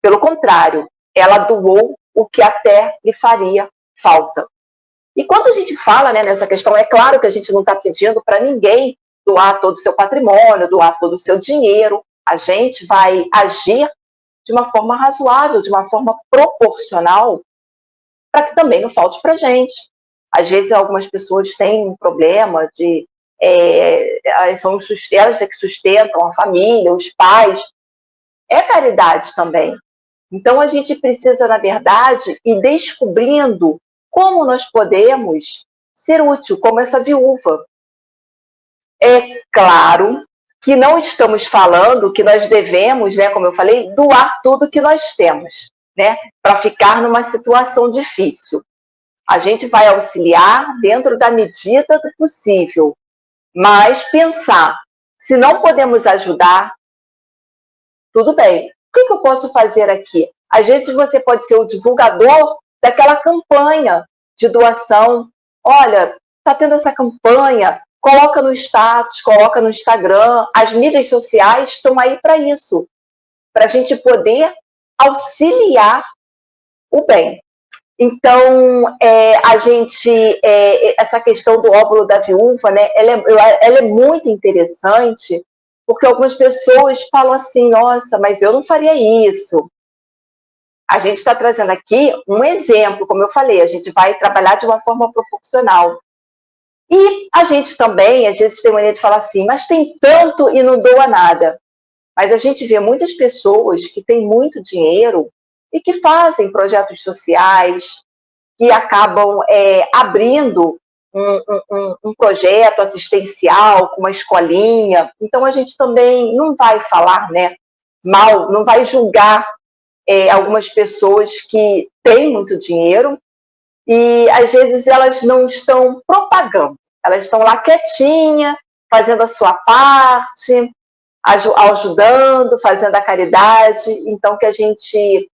Pelo contrário, ela doou o que até lhe faria falta. E quando a gente fala, né, nessa questão, é claro que a gente não está pedindo para ninguém doar todo o seu patrimônio, doar todo o seu dinheiro. A gente vai agir de uma forma razoável, de uma forma proporcional, para que também não falte para a gente. Às vezes, algumas pessoas têm um problema de... elas que sustentam a família, os pais. É caridade também. Então, a gente precisa, na verdade, ir descobrindo como nós podemos ser útil, como essa viúva. É claro que não estamos falando que nós devemos, né, como eu falei, doar tudo que nós temos, né, para ficar numa situação difícil. A gente vai auxiliar dentro da medida do possível, mas pensar, se não podemos ajudar, tudo bem. O que eu posso fazer aqui? Às vezes você pode ser o divulgador daquela campanha de doação. Olha, está tendo essa campanha, coloca no status, coloca no Instagram. As mídias sociais estão aí para isso, para a gente poder auxiliar o bem. Então, essa questão do óbolo da viúva, né, ela é muito interessante, porque algumas pessoas falam assim, nossa, mas eu não faria isso. A gente está trazendo aqui um exemplo, como eu falei, a gente vai trabalhar de uma forma proporcional. E a gente também, às vezes, tem mania de falar assim, mas tem tanto e não doa nada. Mas a gente vê muitas pessoas que têm muito dinheiro e que fazem projetos sociais, que acabam abrindo um projeto assistencial com uma escolinha. Então, a gente também não vai falar, né, mal, não vai julgar algumas pessoas que têm muito dinheiro e, às vezes, elas não estão propagando. Elas estão lá quietinha, fazendo a sua parte, ajudando, fazendo a caridade. Então, que a gente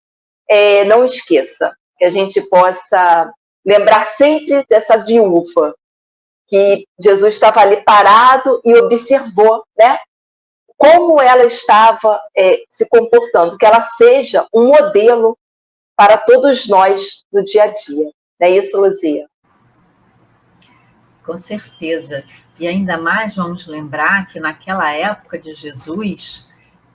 não esqueça, que a gente possa lembrar sempre dessa viúva, que Jesus estava ali parado e observou, né, como ela estava se comportando, que ela seja um modelo para todos nós no dia a dia. Não é isso, Luzia? Com certeza. E ainda mais vamos lembrar que naquela época de Jesus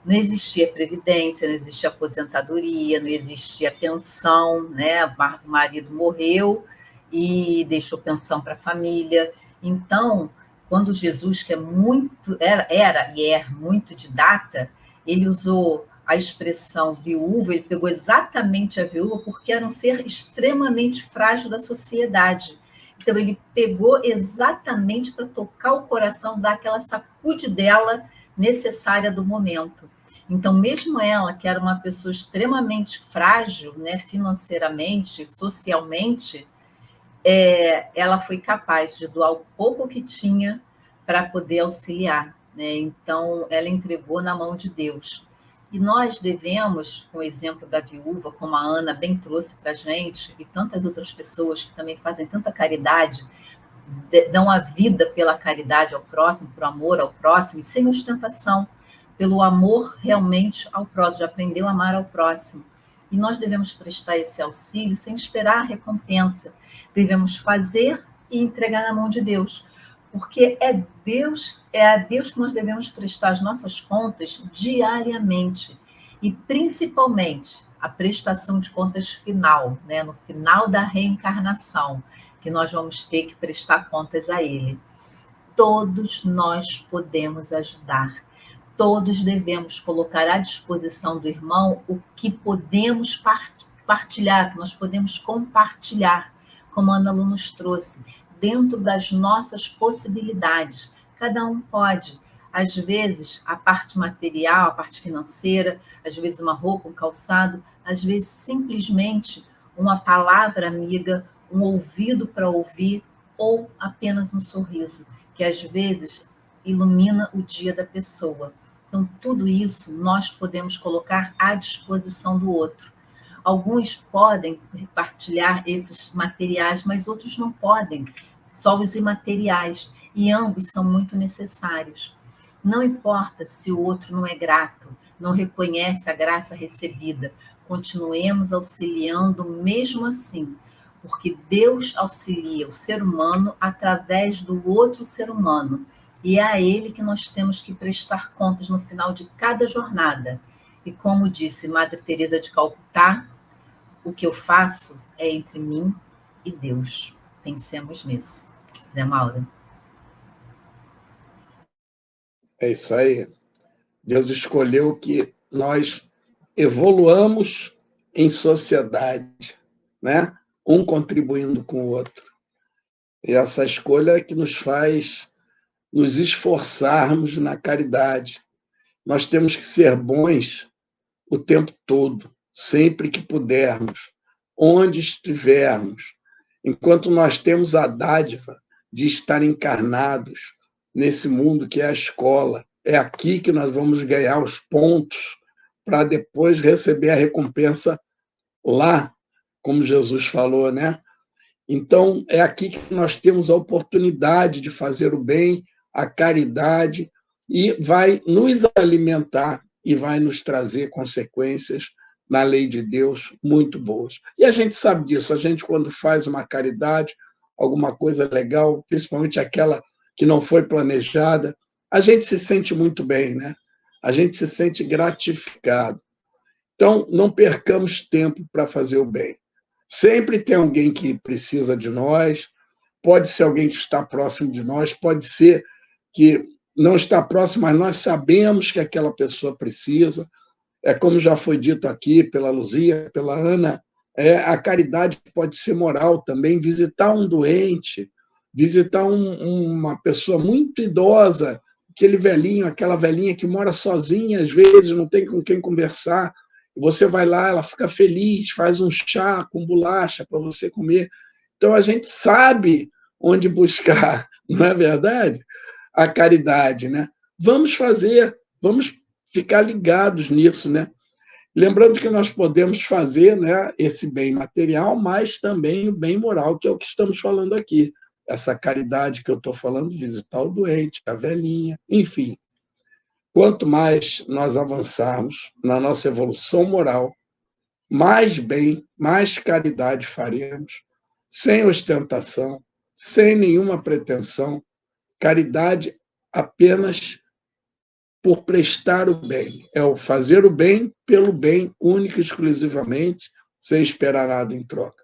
não existia previdência, não existia aposentadoria, não existia pensão, né? O marido morreu e deixou pensão para a família. Então, quando Jesus, que era e é muito didata, ele usou a expressão viúva, ele pegou exatamente a viúva porque era um ser extremamente frágil da sociedade. Então, ele pegou exatamente para tocar o coração, dar aquela sacudidela necessária do momento. Então, mesmo ela, que era uma pessoa extremamente frágil, né, financeiramente, socialmente, ela foi capaz de doar o pouco que tinha para poder auxiliar. né? Então, ela entregou na mão de Deus. E nós devemos, com o exemplo da viúva, como a Ana bem trouxe para a gente, e tantas outras pessoas que também fazem tanta caridade, dão a vida pela caridade ao próximo, por amor ao próximo, e sem ostentação, pelo amor realmente ao próximo, de aprender a amar ao próximo. E nós devemos prestar esse auxílio sem esperar a recompensa. Devemos fazer e entregar na mão de Deus, porque é a Deus que nós devemos prestar as nossas contas diariamente, e principalmente a prestação de contas final, né, no final da reencarnação, que nós vamos ter que prestar contas a Ele. Todos nós podemos ajudar. Todos devemos colocar à disposição do irmão o que podemos partilhar, que nós podemos compartilhar, como a Ana Lu nos trouxe, dentro das nossas possibilidades. Cada um pode. Às vezes, a parte material, a parte financeira, às vezes uma roupa, um calçado, às vezes simplesmente uma palavra amiga, um ouvido para ouvir, ou apenas um sorriso, que às vezes ilumina o dia da pessoa. Então, tudo isso nós podemos colocar à disposição do outro. Alguns podem partilhar esses materiais, mas outros não podem, só os imateriais, e ambos são muito necessários. Não importa se o outro não é grato, não reconhece a graça recebida, continuemos auxiliando mesmo assim, porque Deus auxilia o ser humano através do outro ser humano. E é a Ele que nós temos que prestar contas no final de cada jornada. E como disse Madre Teresa de Calcutá, o que eu faço é entre mim e Deus. Pensemos nisso. Zé Mauro. É isso aí. Deus escolheu que nós evoluamos em sociedade, né? Um contribuindo com o outro. E essa escolha é que nos faz nos esforçarmos na caridade. Nós temos que ser bons o tempo todo, sempre que pudermos, onde estivermos. Enquanto nós temos a dádiva de estar encarnados nesse mundo que é a escola, é aqui que nós vamos ganhar os pontos para depois receber a recompensa lá, como Jesus falou, né? Então, é aqui que nós temos a oportunidade de fazer o bem, a caridade, e vai nos alimentar e vai nos trazer consequências na lei de Deus muito boas. E a gente sabe disso, a gente quando faz uma caridade, alguma coisa legal, principalmente aquela que não foi planejada, a gente se sente muito bem, né? A gente se sente gratificado. Então, não percamos tempo para fazer o bem. Sempre tem alguém que precisa de nós, pode ser alguém que está próximo de nós, pode ser que não está próximo, mas nós sabemos que aquela pessoa precisa. É como já foi dito aqui pela Luzia, pela Ana, a caridade pode ser moral também, visitar um doente, visitar uma pessoa muito idosa, aquele velhinho, aquela velhinha que mora sozinha, às vezes não tem com quem conversar, você vai lá, ela fica feliz, faz um chá com bolacha para você comer. Então, a gente sabe onde buscar, não é verdade? A caridade, né? Vamos fazer, vamos ficar ligados nisso, né? Lembrando que nós podemos fazer, né, esse bem material, mas também o bem moral, que é o que estamos falando aqui. Essa caridade que eu estou falando, visitar o doente, a velhinha, enfim. Quanto mais nós avançarmos na nossa evolução moral, mais bem, mais caridade faremos, sem ostentação, sem nenhuma pretensão, caridade apenas por prestar o bem, é o fazer o bem pelo bem, única e exclusivamente, sem esperar nada em troca.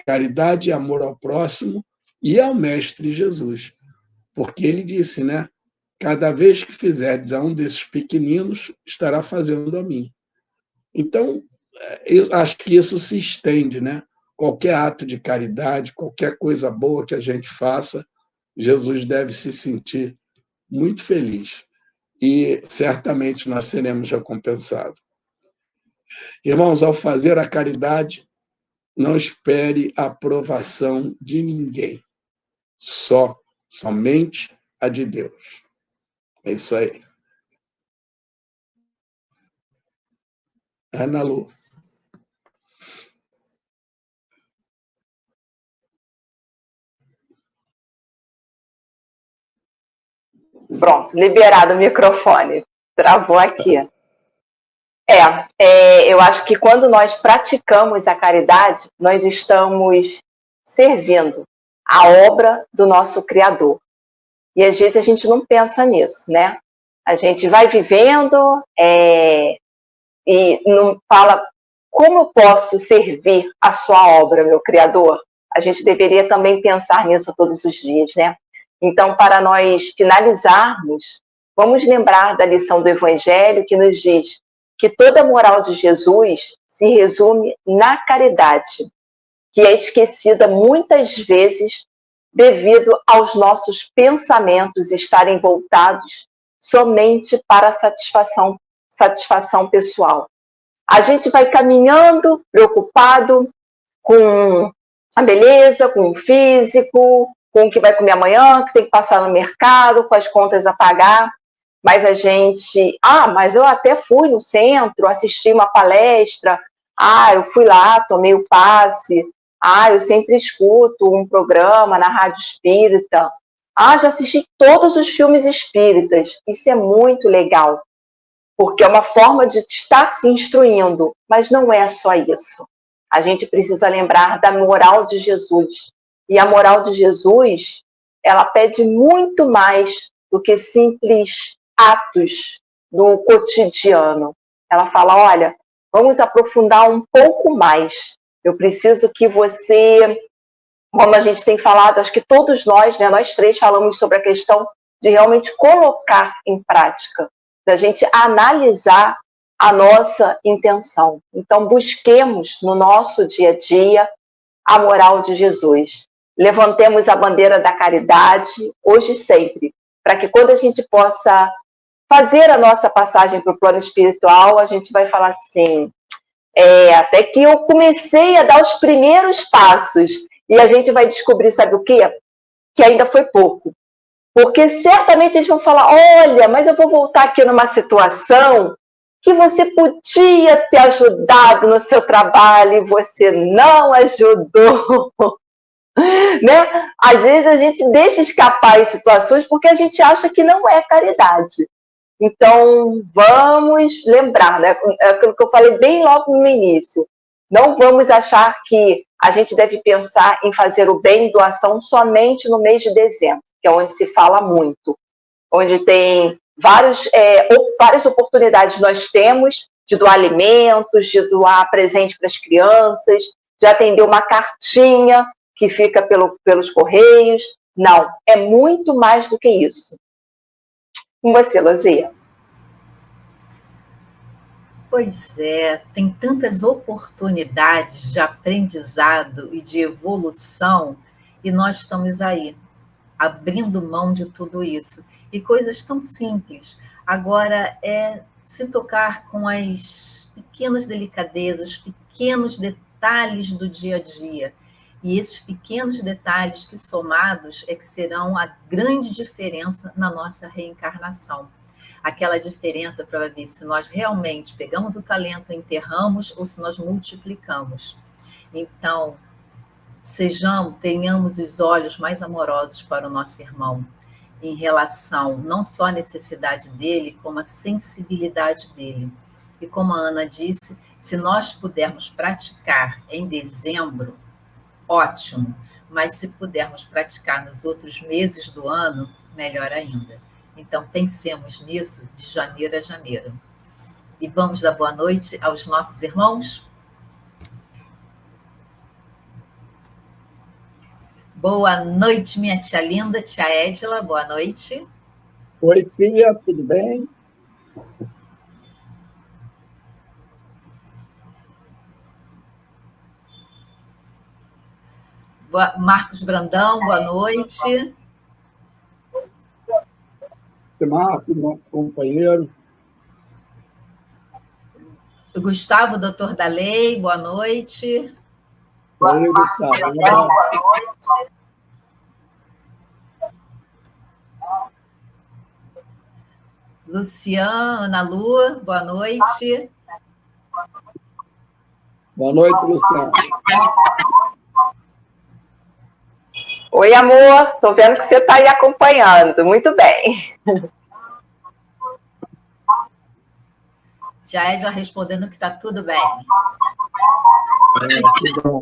Caridade e amor ao próximo e ao Mestre Jesus, porque ele disse, né? Cada vez que fizerdes a um desses pequeninos, estará fazendo a mim. Então, eu acho que isso se estende, né? Qualquer ato de caridade, qualquer coisa boa que a gente faça, Jesus deve se sentir muito feliz. E certamente nós seremos recompensados. Irmãos, ao fazer a caridade, não espere a aprovação de ninguém. Somente a de Deus. É isso aí. Ana Lu. Pronto, liberado o microfone. Travou aqui. Eu acho que quando nós praticamos a caridade, nós estamos servindo a obra do nosso Criador. E às vezes a gente não pensa nisso, né? A gente vai vivendo e não fala como eu posso servir a sua obra, meu Criador. A gente deveria também pensar nisso todos os dias, né? Então, para nós finalizarmos, vamos lembrar da lição do Evangelho que nos diz que toda a moral de Jesus se resume na caridade, que é esquecida muitas vezes devido aos nossos pensamentos estarem voltados somente para a satisfação pessoal. A gente vai caminhando preocupado com a beleza, com o físico, com o que vai comer amanhã, que tem que passar no mercado, com as contas a pagar, mas a gente... mas eu até fui no centro, assisti uma palestra, eu fui lá, tomei o passe, eu sempre escuto um programa na Rádio Espírita, já assisti todos os filmes espíritas. Isso é muito legal, porque é uma forma de estar se instruindo, mas não é só isso. A gente precisa lembrar da moral de Jesus. E a moral de Jesus, ela pede muito mais do que simples atos do cotidiano. Ela fala, olha, vamos aprofundar um pouco mais. Eu preciso que você, como a gente tem falado, acho que todos nós, né, nós três falamos sobre a questão de realmente colocar em prática, da gente analisar a nossa intenção. Então, busquemos no nosso dia a dia a moral de Jesus. Levantemos a bandeira da caridade, hoje e sempre, para que quando a gente possa fazer a nossa passagem para o plano espiritual, a gente vai falar assim, até que eu comecei a dar os primeiros passos, e a gente vai descobrir, sabe o quê? Que ainda foi pouco. Porque certamente eles vão falar, olha, mas eu vou voltar aqui numa situação que você podia ter ajudado no seu trabalho e você não ajudou. Né? Às vezes a gente deixa escapar em situações porque a gente acha que não é caridade. Então, vamos lembrar, né? É aquilo que eu falei bem logo no início. Não vamos achar que a gente deve pensar em fazer o bem, doação, somente no mês de dezembro, que é onde se fala muito, onde tem várias oportunidades nós temos de doar alimentos, de doar presente para as crianças, de atender uma cartinha que fica pelos correios. Não, é muito mais do que isso. Com você, Luzia. Pois é, tem tantas oportunidades de aprendizado e de evolução, e nós estamos aí, abrindo mão de tudo isso. E coisas tão simples. Agora, se tocar com as pequenas delicadezas, pequenos detalhes do dia a dia. E esses pequenos detalhes que somados é que serão a grande diferença na nossa reencarnação. Aquela diferença para ver se nós realmente pegamos o talento, enterramos ou se nós multiplicamos. Então, tenhamos os olhos mais amorosos para o nosso irmão, em relação não só à necessidade dele, como à sensibilidade dele. E como a Ana disse, se nós pudermos praticar em dezembro, ótimo, mas se pudermos praticar nos outros meses do ano, melhor ainda. Então, pensemos nisso de janeiro a janeiro. E vamos dar boa noite aos nossos irmãos? Boa noite, minha tia linda, tia Edila, boa noite. Oi, tia, tudo bem? Marcos Brandão, boa noite. Marcos, nosso companheiro. Gustavo, doutor da lei, boa noite. Oi, Gustavo. Boa noite. Luciana, Ana Lu, boa noite. Boa noite, Luciana. Oi, amor. Estou vendo que você está aí acompanhando. Muito bem. Já respondendo que está tudo bem. Que bom.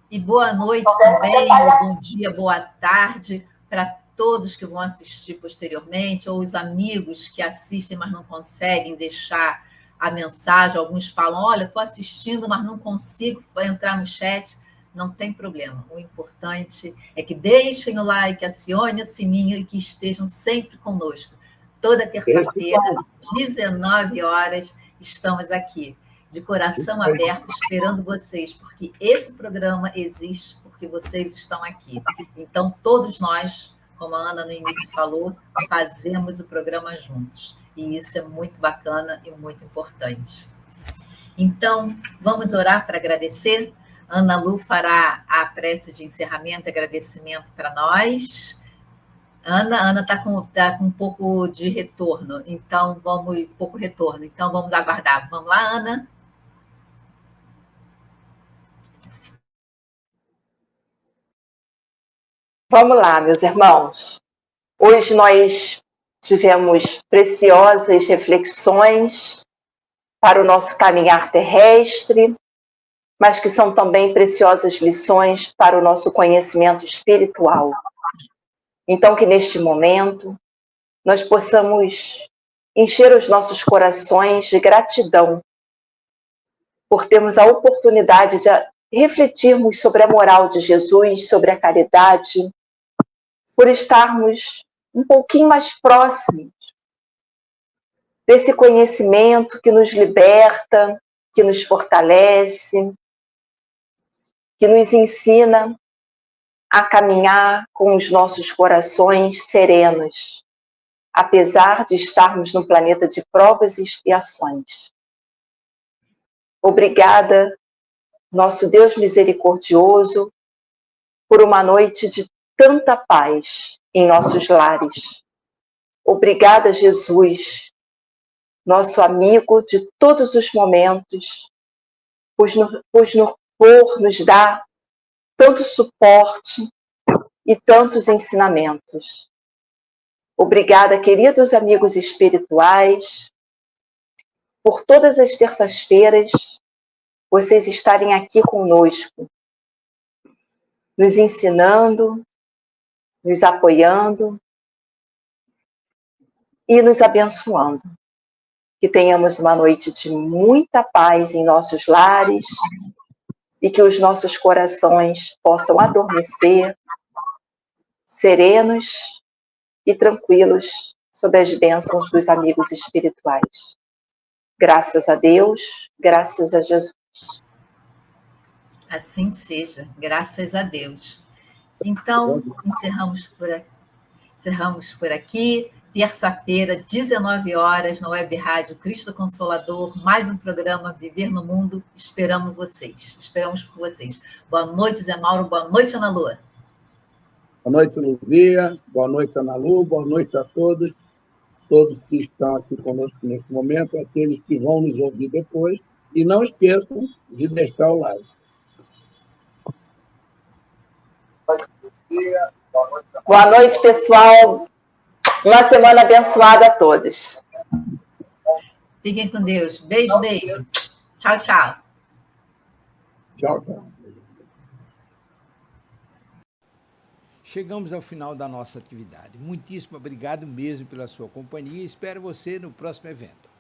E boa noite também, ou bom dia, boa tarde para todos que vão assistir posteriormente, ou os amigos que assistem, mas não conseguem deixar a mensagem. Alguns falam, olha, estou assistindo, mas não consigo entrar no chat. Não tem problema. O importante é que deixem o like, acionem o sininho e que estejam sempre conosco. Toda terça-feira, às 19 horas, estamos aqui, de coração aberto, esperando vocês, porque esse programa existe porque vocês estão aqui. Então, todos nós, como a Ana no início falou, fazemos o programa juntos. E isso é muito bacana e muito importante. Então, vamos orar para agradecer? Ana Lu fará a prece de encerramento e agradecimento para nós. Ana está com um pouco de retorno, então pouco retorno, então vamos aguardar. Vamos lá, Ana? Vamos lá, meus irmãos. Hoje nós tivemos preciosas reflexões para o nosso caminhar terrestre, mas que são também preciosas lições para o nosso conhecimento espiritual. Então, que neste momento nós possamos encher os nossos corações de gratidão por termos a oportunidade de refletirmos sobre a moral de Jesus, sobre a caridade, por estarmos um pouquinho mais próximos desse conhecimento que nos liberta, que nos fortalece, que nos ensina a caminhar com os nossos corações serenos, apesar de estarmos num planeta de provas e expiações. Obrigada, nosso Deus misericordioso, por uma noite de tanta paz em nossos lares. Obrigada, Jesus, nosso amigo de todos os momentos, por nos dar tanto suporte e tantos ensinamentos. Obrigada, queridos amigos espirituais, por todas as terças-feiras vocês estarem aqui conosco, nos ensinando, nos apoiando e nos abençoando. Que tenhamos uma noite de muita paz em nossos lares e que os nossos corações possam adormecer serenos e tranquilos sob as bênçãos dos amigos espirituais. Graças a Deus, graças a Jesus. Assim seja, graças a Deus. Então, encerramos por aqui. Terça-feira, 19 horas, na Web Rádio Cristo Consolador, mais um programa Viver no Mundo. Esperamos por vocês. Boa noite, Zé Mauro. Boa noite, Ana Lua. Boa noite, Luzia. Boa noite, Ana Lu. Boa noite a todos que estão aqui conosco nesse momento, aqueles que vão nos ouvir depois. E não esqueçam de deixar o like. Boa noite, pessoal. Uma semana abençoada a todos. Fiquem com Deus. Beijo, beijo. Tchau, tchau. Tchau, tchau. Chegamos ao final da nossa atividade. Muitíssimo obrigado mesmo pela sua companhia e espero você no próximo evento.